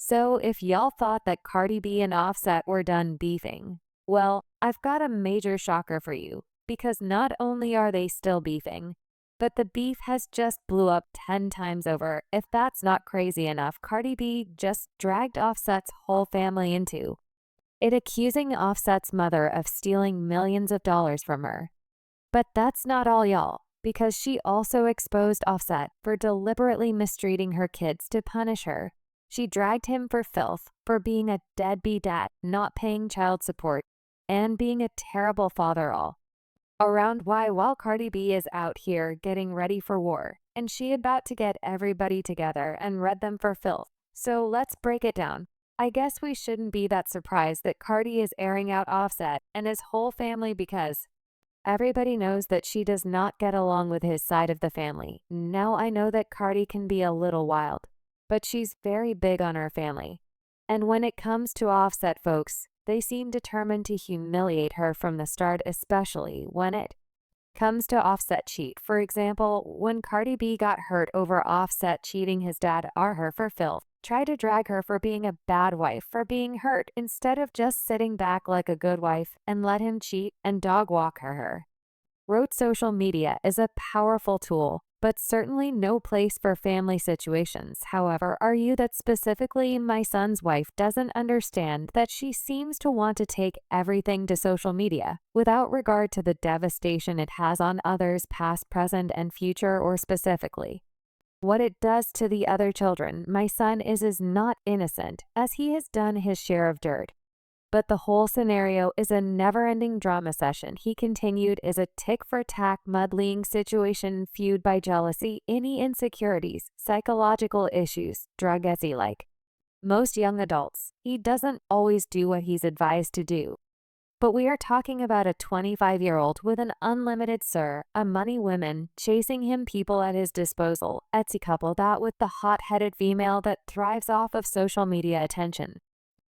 So if y'all thought that Cardi B and Offset were done beefing, well, I've got a major shocker for you, because not only are they still beefing, but the beef has just blew up 10 times over. If that's not crazy enough, Cardi B just dragged Offset's whole family into it, accusing Offset's mother of stealing millions of dollars from her. But that's not all, y'all, because she also exposed Offset for deliberately mistreating her kids to punish her. She dragged him for filth, for being a deadbeat dad, not paying child support, and being a terrible father, all around. Why, while Cardi B is out here getting ready for war, and she about to get everybody together and red them for filth. So let's break it down. I guess we shouldn't be that surprised that Cardi is airing out Offset and his whole family, because everybody knows that she does not get along with his side of the family. Now I know that Cardi can be a little wild, but she's very big on her family. And when it comes to Offset, folks, they seem determined to humiliate her from the start, especially when it comes to Offset cheat. For example, when Cardi B got hurt over Offset cheating his dad or her for filth, try to drag her for being a bad wife for being hurt, instead of just sitting back like a good wife and let him cheat and dog walk her. Wrote social media is a powerful tool, but certainly no place for family situations. However, are you that specifically my son's wife doesn't understand that she seems to want to take everything to social media without regard to the devastation it has on others, past, present, and future, or specifically what it does to the other children. My son is not innocent, as he has done his share of dirt. But the whole scenario is a never-ending drama session. He continued, is a tick-for-tack muddling situation fueled by jealousy, any insecurities, psychological issues, drug as he like most young adults. He doesn't always do what he's advised to do. But we are talking about a 25-year-old with an unlimited a money women chasing him, people at his disposal, Etsy couple that with the hot-headed female that thrives off of social media attention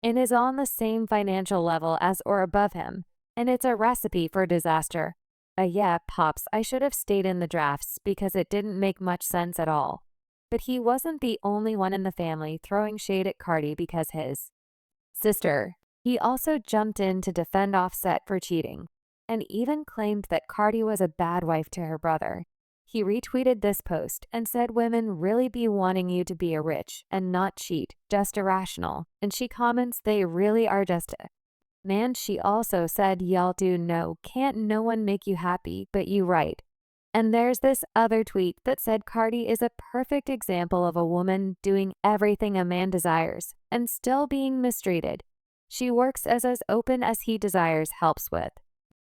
and is on the same financial level as or above him, and it's a recipe for disaster. Yeah, Pops, I should have stayed in the drafts because it didn't make much sense at all. But he wasn't the only one in the family throwing shade at Cardi because his sister. He also jumped in to defend Offset for cheating, and even claimed that Cardi was a bad wife to her brother. He retweeted this post and said women really be wanting you to be a rich and not cheat, just irrational. And she comments, they really are just a man. She also said, y'all do know, can't no one make you happy but you, right? And there's this other tweet that said Cardi is a perfect example of a woman doing everything a man desires and still being mistreated. She works as open as he desires, helps with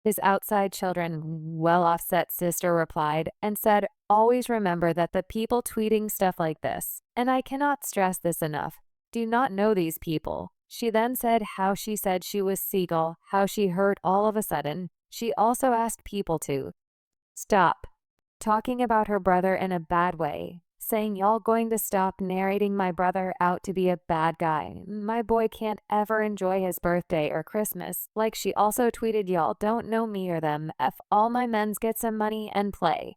his outside children. Well, Offset's sister replied and said, always remember that the people tweeting stuff like this, and I cannot stress this enough, do not know these people. She then said how she said she was Seagull, how she hurt all of a sudden. She also asked people to stop talking about her brother in a bad way, saying y'all going to stop narrating my brother out to be a bad guy. My boy can't ever enjoy his birthday or Christmas. Like, she also tweeted, y'all don't know me or them. F all my men's, get some money and play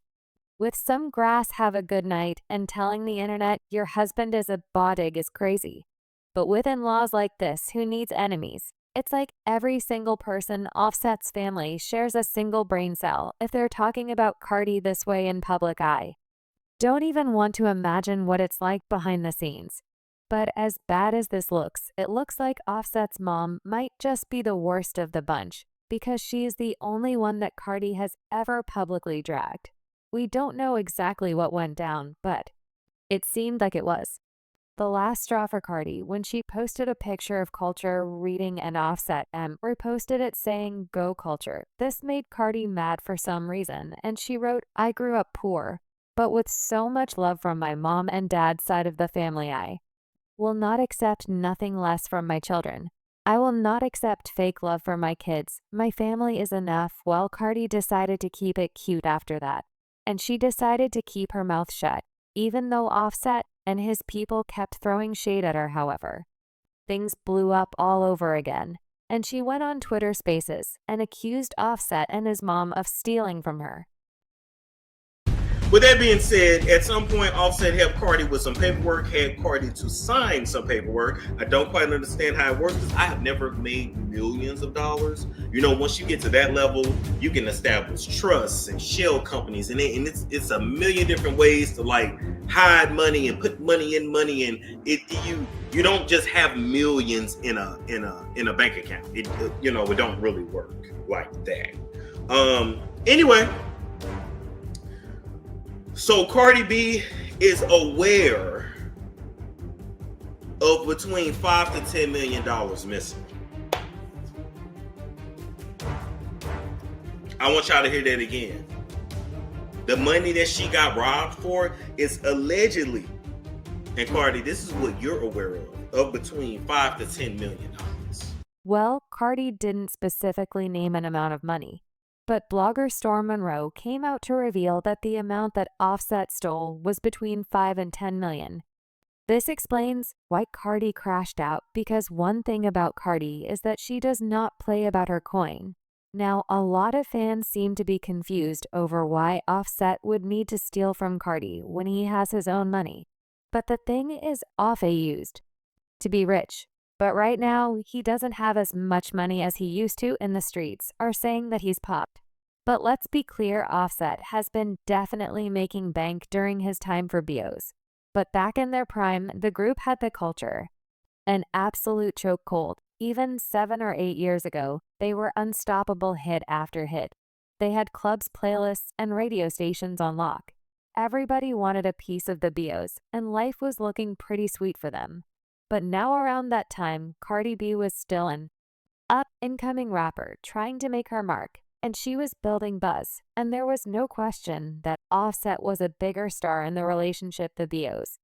with some grass, have a good night, and telling the internet your husband is a bodig is crazy. But with in-laws like this, who needs enemies? It's like every single person Offset's family shares a single brain cell if they're talking about Cardi this way in public eye. Don't even want to imagine what it's like behind the scenes. But as bad as this looks, it looks like Offset's mom might just be the worst of the bunch, because she is the only one that Cardi has ever publicly dragged. We don't know exactly what went down, but it seemed like it was the last straw for Cardi when she posted a picture of Culture reading and Offset reposted it saying, "Go Culture." This made Cardi mad for some reason, and she wrote, I grew up poor, but with so much love from my mom and dad's side of the family, I will not accept nothing less from my children. I will not accept fake love for my kids. My family is enough. Well, Cardi decided to keep it cute after that, and she decided to keep her mouth shut, even though Offset and his people kept throwing shade at her. However, things blew up all over again, and she went on Twitter Spaces and accused Offset and his mom of stealing from her. With that being said, at some point, Offset helped Cardi with some paperwork, had Cardi to sign some paperwork. I don't quite understand how it works because I have never made millions of dollars. You know, once you get to that level, you can establish trusts and shell companies, and it's a million different ways to like hide money and put money in money, and you don't just have millions in a bank account. It don't really work like that. Anyway. So Cardi B is aware of between $5 to $10 million missing. I want y'all to hear that again. The money that she got robbed for is allegedly, and Cardi, this is what you're aware of between $5 to $10 million. Well, Cardi didn't specifically name an amount of money. But blogger Storm Monroe came out to reveal that the amount that Offset stole was between 5 and 10 million. This explains why Cardi crashed out, because one thing about Cardi is that she does not play about her coin. Now, a lot of fans seem to be confused over why Offset would need to steal from Cardi when he has his own money. But the thing is, Offset used to be rich. But right now, he doesn't have as much money as he used to in the streets, are saying that he's popped. But let's be clear, Offset has been definitely making bank during his time for BOs. But back in their prime, the group had the culture. An absolute chokehold. Even 7 or 8 years ago, they were unstoppable hit after hit. They had clubs, playlists, and radio stations on lock. Everybody wanted a piece of the BOs, and life was looking pretty sweet for them. But now around that time, Cardi B was still an up-and-coming rapper trying to make her mark, and she was building buzz, and there was no question that Offset was a bigger star in the relationship. The BOs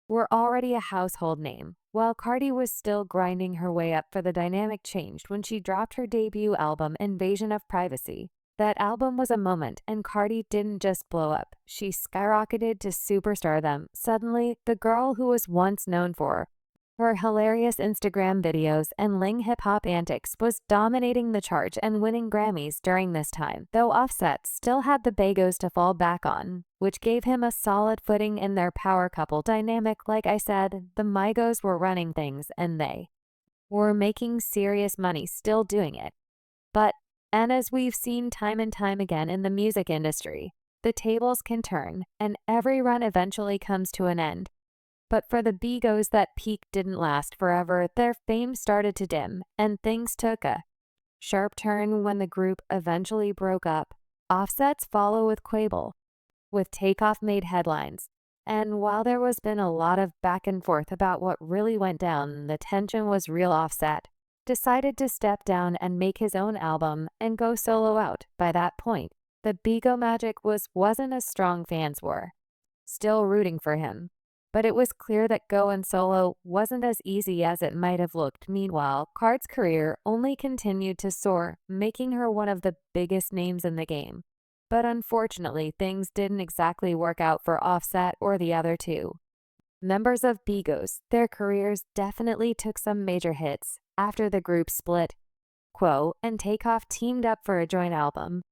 were already a household name, while Cardi was still grinding her way up. For the dynamic changed when she dropped her debut album, Invasion of Privacy. That album was a moment, and Cardi didn't just blow up, she skyrocketed to superstardom. Suddenly, the girl who was once known for her hilarious Instagram videos and ling hip-hop antics was dominating the chart and winning Grammys during this time, though Offset still had the Bagos to fall back on, which gave him a solid footing in their power couple dynamic. Like I said, the Migos were running things, and they were making serious money still doing it. And as we've seen time and time again in the music industry, the tables can turn, and every run eventually comes to an end. But for the Bagos, that peak didn't last forever. Their fame started to dim, and things took a sharp turn when the group eventually broke up. Offset's follow with Quavo, with Takeoff made headlines. And while there was been a lot of back and forth about what really went down, the tension was real. Offset decided to step down and make his own album and go solo out. By that point, the Bago magic wasn't as strong. Fans were still rooting for him. But it was clear that going solo wasn't as easy as it might have looked. Meanwhile, Cardi's career only continued to soar, making her one of the biggest names in the game. But unfortunately, things didn't exactly work out for Offset or the other two members of Bagos. Their careers definitely took some major hits after the group split. Quavo and Takeoff teamed up for a joint album,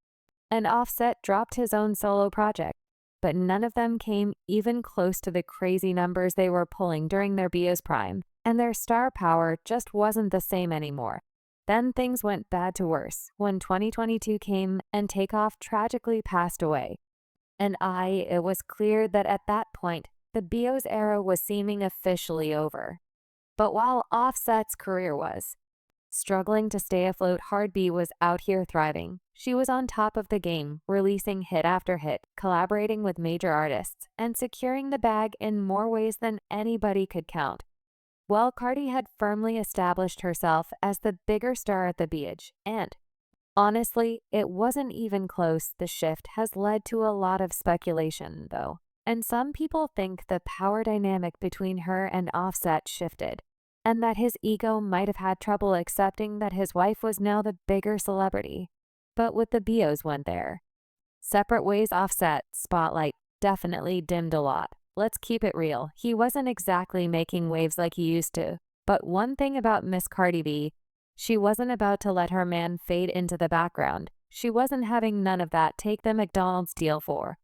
and Offset dropped his own solo project. But none of them came even close to the crazy numbers they were pulling during their BO's prime, and their star power just wasn't the same anymore. Then things went bad to worse when 2022 came and Takeoff tragically passed away. And it was clear that at that point, the BO's era was seeming officially over. But while Offset's career was struggling to stay afloat, Cardi B was out here thriving. She was on top of the game, releasing hit after hit, collaborating with major artists, and securing the bag in more ways than anybody could count. Well, Cardi had firmly established herself as the bigger star at the beach, and honestly, it wasn't even close. The shift has led to a lot of speculation, though, and some people think the power dynamic between her and Offset shifted, and that his ego might have had trouble accepting that his wife was now the bigger celebrity. But with the BOs went their separate ways, Offset spotlight definitely dimmed a lot. Let's keep it real, he wasn't exactly making waves like he used to. But one thing about Miss Cardi B, she wasn't about to let her man fade into the background. She wasn't having none of that. Take the McDonald's deal for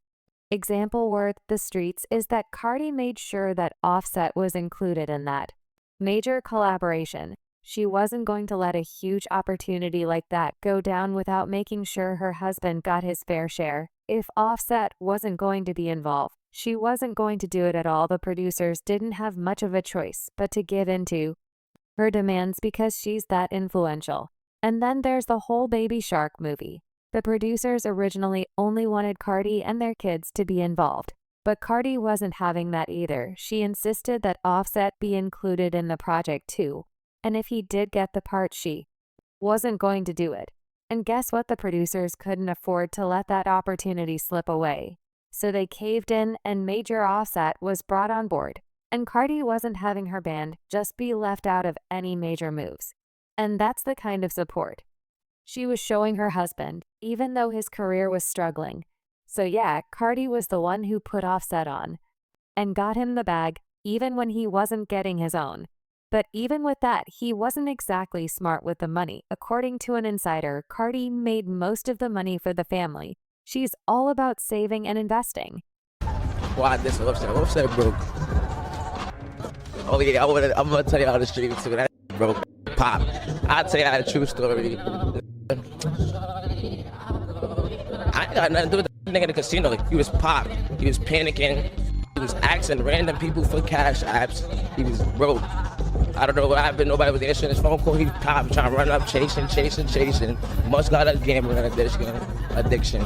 Example worth the streets is that Cardi made sure that Offset was included in that major collaboration. She wasn't going to let a huge opportunity like that go down without making sure her husband got his fair share. If Offset wasn't going to be involved, she wasn't going to do it at all. The producers didn't have much of a choice but to give in to her demands because she's that influential. And then there's the whole Baby Shark movie. The producers originally only wanted Cardi and their kids to be involved, but Cardi wasn't having that either. She insisted that Offset be included in the project too, and if he did get the part, she wasn't going to do it. And guess what? The producers couldn't afford to let that opportunity slip away. So they caved in and Major Offset was brought on board, and Cardi wasn't having her band just be left out of any major moves. And that's the kind of support she was showing her husband, even though his career was struggling. So yeah, Cardi was the one who put Offset on and got him the bag, even when he wasn't getting his own. But even with that, he wasn't exactly smart with the money. According to an insider, Cardi made most of the money for the family. She's all about saving and investing. Why this Offset? Offset broke. Oh yeah, I'm gonna tell you how the street too. That broke. Pop. I'll tell you how the true story. I ain't got nothing to do with the nigga in the casino. Like, he was pop. He was panicking. He was asking random people for cash apps. He was broke. I don't know what happened. Nobody was answering his phone call. He pop, trying to run up, chasing. Must got a gambling addiction.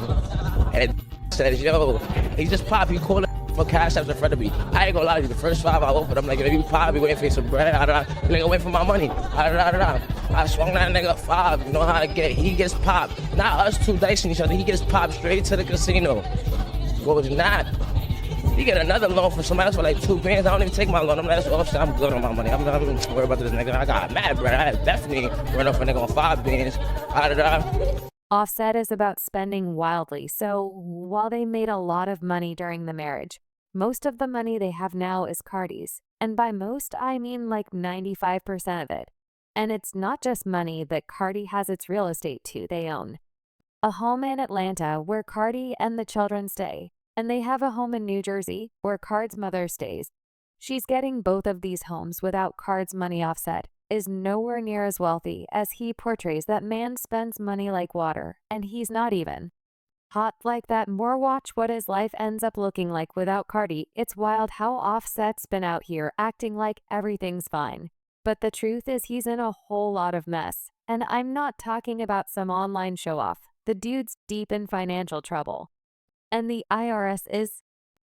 And says, yo, he just pop. He called for cash apps in front of me. I ain't gonna lie to you. The first 5 I offered, I'm like, yo, you pop, be waiting for some bread. Nigga wait for my money. I swung that nigga 5. You know how to get. He gets popped. Not us two dicing each other. He gets popped straight to the casino. Goes not. He get another loan from somebody else for like 2 bands. I don't even take my loan. I'm like, that's Offset. I'm good on my money. I'm not worried about this nigga. I got mad, bro. I definitely run off a nigga on 5 bands. Offset is about spending wildly. So while they made a lot of money during the marriage, most of the money they have now is Cardi's. And by most, I mean like 95% of it. And it's not just money, but Cardi has its real estate too. They own a home in Atlanta where Cardi and the children stay, and they have a home in New Jersey where Card's mother stays. She's getting both of these homes without Card's money. Offset is nowhere near as wealthy as he portrays. That man spends money like water, and he's not even hot like that. More watch what his life ends up looking like without Cardi. It's wild how Offset's been out here acting like everything's fine. But the truth is he's in a whole lot of mess. And I'm not talking about some online show-off. The dude's deep in financial trouble. And the IRS is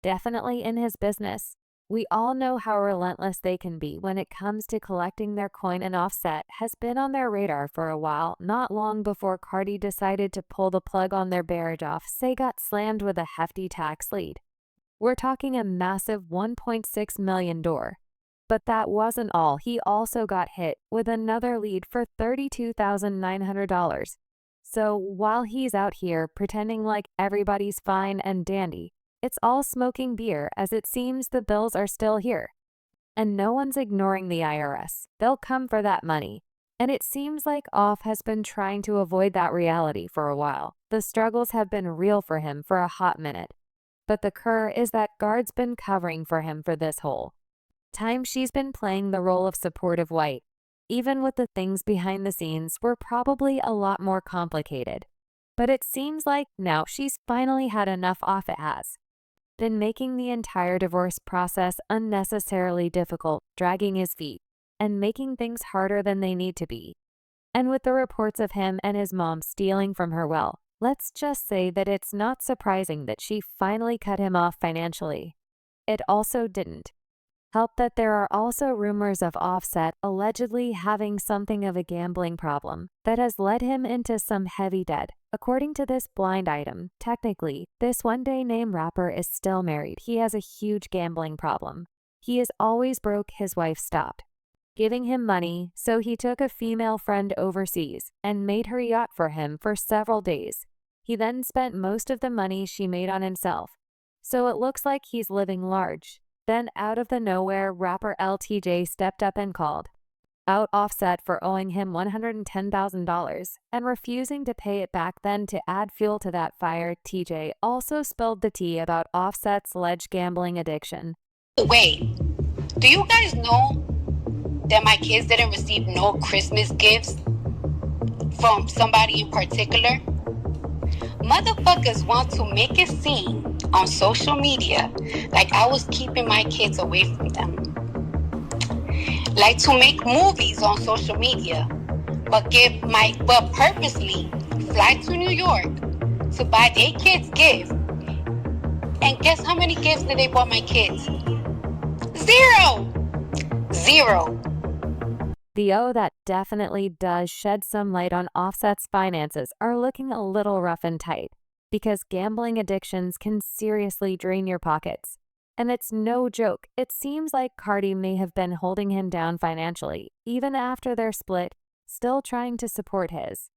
definitely in his business. We all know how relentless they can be when it comes to collecting their coin, and Offset has been on their radar for a while. Not long before Cardi decided to pull the plug on their marriage, Offset got slammed with a hefty tax lead. We're talking a massive $1.6 million door. But that wasn't all. He also got hit with another lead for $32,900. So while he's out here pretending like everybody's fine and dandy, it's all smoking beer, as it seems the bills are still here. And no one's ignoring the IRS. They'll come for that money. And it seems like Off has been trying to avoid that reality for a while. The struggles have been real for him for a hot minute. But the cur is that Guard's been covering for him for this whole time. She's been playing the role of supportive wife. Even with the things behind the scenes were probably a lot more complicated. But it seems like now she's finally had enough. Off it has been making the entire divorce process unnecessarily difficult, dragging his feet, and making things harder than they need to be. And with the reports of him and his mom stealing from her, well, let's just say that it's not surprising that she finally cut him off financially. It also didn't help that there are also rumors of Offset allegedly having something of a gambling problem that has led him into some heavy debt. According to this blind item, technically, this one-day name rapper is still married. He has a huge gambling problem. He is always broke. His wife stopped giving him money, so he took a female friend overseas and made her yacht for him for several days. He then spent most of the money she made on himself. So it looks like he's living large. Then out of the nowhere, rapper LTJ stepped up and called out Offset for owing him $110,000 and refusing to pay it back. Then, to add fuel to that fire, TJ also spilled the tea about Offset's alleged gambling addiction. Wait, do you guys know that my kids didn't receive no Christmas gifts from somebody in particular? Motherfuckers want to make it seem on social media like I was keeping my kids away from them. Like to make movies on social media, but purposely fly to New York to buy their kids gifts. And guess how many gifts did they buy my kids? Zero. The O that definitely does shed some light on Offset's finances are looking a little rough and tight, because gambling addictions can seriously drain your pockets. And it's no joke, it seems like Cardi may have been holding him down financially, even after their split, still trying to support his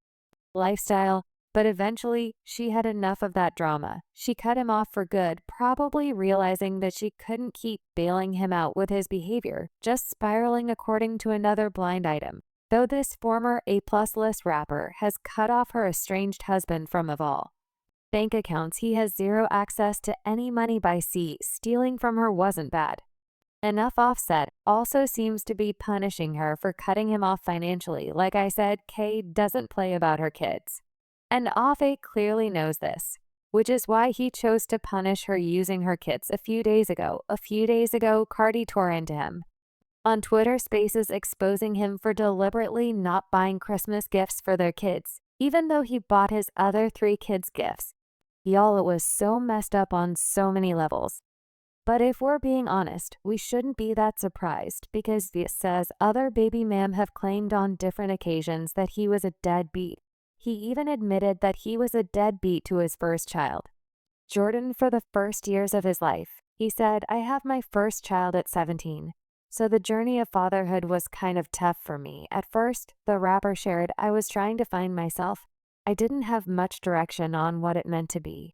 lifestyle. But eventually, she had enough of that drama. She cut him off for good, probably realizing that she couldn't keep bailing him out with his behavior, just spiraling according to another blind item. Though this former A-plus list rapper has cut off her estranged husband from of all bank accounts, he has zero access to any money. By C, stealing from her wasn't bad enough. Offset also seems to be punishing her for cutting him off financially. Like I said, K doesn't play about her kids. And Offset clearly knows this, which is why he chose to punish her using her kids a few days ago. Cardi tore into him on Twitter Spaces, exposing him for deliberately not buying Christmas gifts for their kids, even though he bought his other 3 kids gifts. Y'all, it was so messed up on so many levels. But if we're being honest, we shouldn't be that surprised, because it says other baby ma'am have claimed on different occasions that he was a deadbeat. He even admitted that he was a deadbeat to his first child, Jordan, for the first years of his life. He said, "I have my first child at 17. So the journey of fatherhood was kind of tough for me. At first," the rapper shared, "I was trying to find myself. I didn't have much direction on what it meant to be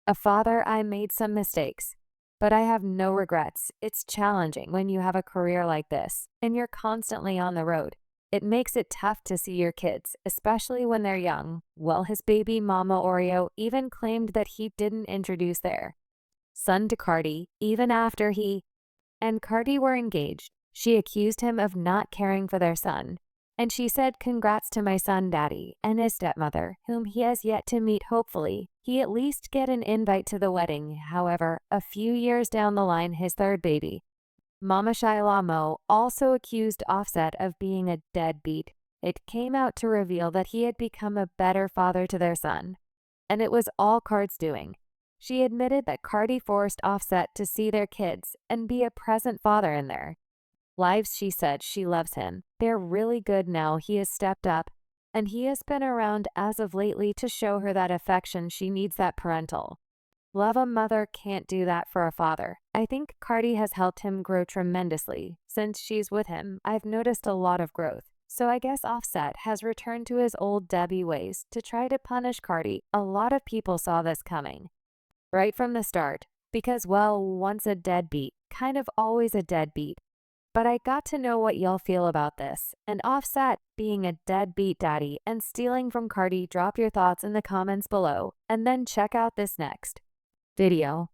a father. I made some mistakes, but I have no regrets." It's challenging when you have a career like this and you're constantly on the road. It makes it tough to see your kids, especially when they're young. Well, his baby mama Oreo even claimed that he didn't introduce their son to Cardi, even after he and Cardi were engaged. She accused him of not caring for their son, and she said, "Congrats to my son, daddy, and his stepmother, whom he has yet to meet. Hopefully, he at least get an invite to the wedding." However, a few years down the line, his third baby, Mama Shyla Mo, also accused Offset of being a deadbeat. It came out to reveal that he had become a better father to their son, and it was all Cardi's doing. She admitted that Cardi forced Offset to see their kids and be a present father in their lives. She said she loves him. They're really good now. He has stepped up, and he has been around as of lately to show her that affection. She needs that parental love. A mother can't do that for a father. I think Cardi has helped him grow tremendously. Since she's with him, I've noticed a lot of growth. So I guess Offset has returned to his old Debbie ways to try to punish Cardi. A lot of people saw this coming right from the start, because, well, once a deadbeat, kind of always a deadbeat. But I got to know what y'all feel about this, and Offset being a deadbeat daddy and stealing from Cardi. Drop your thoughts in the comments below, and then check out this next video.